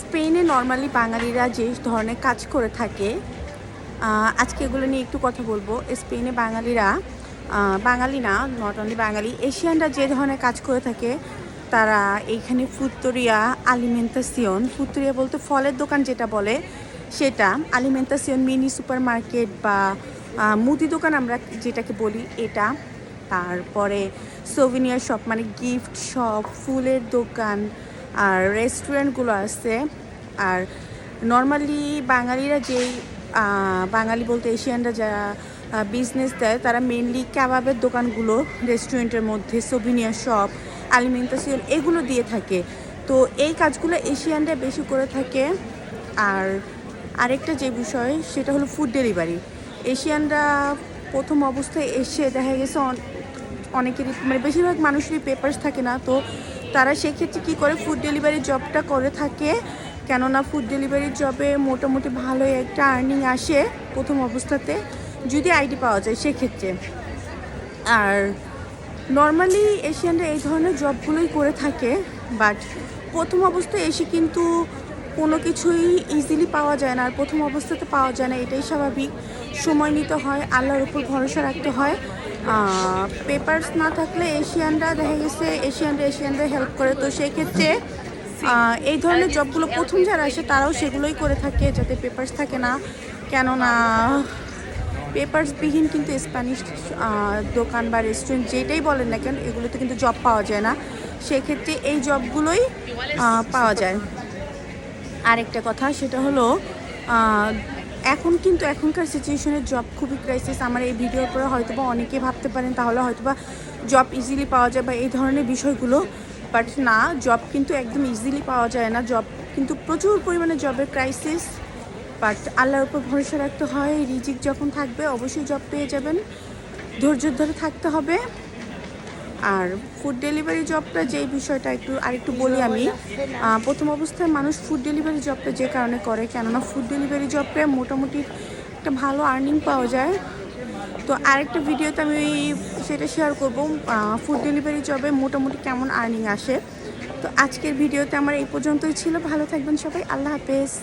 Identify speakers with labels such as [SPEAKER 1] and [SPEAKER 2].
[SPEAKER 1] স্পেনে নর্মালি বাঙালিরা যে ধরনের কাজ করে থাকে, আজকে এগুলো নিয়ে একটু কথা বলবো। স্পেনে বাঙালিরা, বাঙালি না, নট অনলি বাঙালি, এশিয়ানরা যে ধরনের কাজ করে থাকে, তারা এইখানে ফুত্তরিয়া, আলিমেন্তাসিয়ন, ফুত্তরিয়া বলতে ফলের দোকান যেটা বলে সেটা, আলিমেন্তাসিয়ন মিনি সুপার মার্কেট বা মুদি দোকান আমরা যেটাকে বলি এটা, তারপরে সোভিনিয়ার শপ মানে গিফট শপ, ফুলের দোকান আর রেস্টুরেন্টগুলো আছে। আর নর্মালি বাঙালিরা যেই বাঙালি বলতে এশিয়ানরা যারা বিজনেস দেয়, তারা মেনলি কাবাবের দোকানগুলো রেস্টুরেন্টের মধ্যে, সোভিনিয়ার শপ, আলিমেন্টাসিয়ন এগুলো দিয়ে থাকে। তো এই কাজগুলো এশিয়ানরা বেশি করে থাকে। আর আরেকটা যে বিষয় সেটা হলো ফুড ডেলিভারি। এশিয়ানরা প্রথম অবস্থায় এসে দেখা গেছে অনেকেরই মানে বেশিরভাগ মানুষেরই পেপারস থাকে না, তো তারা সেক্ষেত্রে কী করে ফুড ডেলিভারি জবটা করে থাকে। কেননা ফুড ডেলিভারি জবে মোটামুটি ভালোই একটা আর্নিং আসে প্রথম অবস্থাতে, যদি আইডি পাওয়া যায় সেক্ষেত্রে। আর নর্মালি এশিয়ানরা এই ধরনের জবগুলোই করে থাকে। বাট প্রথম অবস্থায় এসে কিন্তু কোনো কিছুই ইজিলি পাওয়া যায় না, আর প্রথম অবস্থাতে পাওয়া যায় না, এটাই স্বাভাবিক। সময় নিতে হয়, আল্লাহর উপর ভরসা রাখতে হয়। পেপারস না থাকলে এশিয়ানরা দেখা গেছে এশিয়ানরা হেল্প করে। তো সেক্ষেত্রে এই ধরনের জবগুলো প্রথম যারা আসে তারাও সেগুলোই করে থাকে, যাতে পেপারস থাকে না। কেননা পেপারসবিহীন কিন্তু স্প্যানিশ দোকান বা রেস্টুরেন্ট যেটাই বলেন না কেন, এগুলোতে কিন্তু জব পাওয়া যায় না। সেক্ষেত্রে এই জবগুলোই পাওয়া যায়। আরেকটা কথা সেটা হলো এখন কিন্তু এখনকার সিচুয়েশনের জব খুবই ক্রাইসিস। আমার এই ভিডিওর পরে হয়তোবা অনেকে ভাবতে পারেন তাহলে হয়তোবা জব ইজিলি পাওয়া যায় বা এই ধরনের বিষয়গুলো, বাট না, জব কিন্তু একদম ইজিলি পাওয়া যায় না। জব কিন্তু প্রচুর পরিমাণে জবের ক্রাইসিস। বাট আল্লাহর উপর ভরসা রাখতে হয়, রিজিক যখন থাকবে অবশ্যই জব পেয়ে যাবেন, ধৈর্য ধরে থাকতে হবে। আর ফুড ডেলিভারি জবটা যেই বিষয়টা আরেকটু বলি আমি। প্রথম অবস্থায় মানুষ ফুড ডেলিভারি জবটা যে কারণে করে, কেননা ফুড ডেলিভারি জবটা মোটামুটি একটা ভালো আর্নিং পাওয়া যায়। তো আরেকটা ভিডিওতে আমি সেটা শেয়ার করবো, ফুড ডেলিভারি জবে মোটামুটি কেমন আর্নিং আসে। তো আজকের ভিডিওতে আমার এই পর্যন্তই ছিল। ভালো থাকবেন সবাই, আল্লাহ হাফেজ।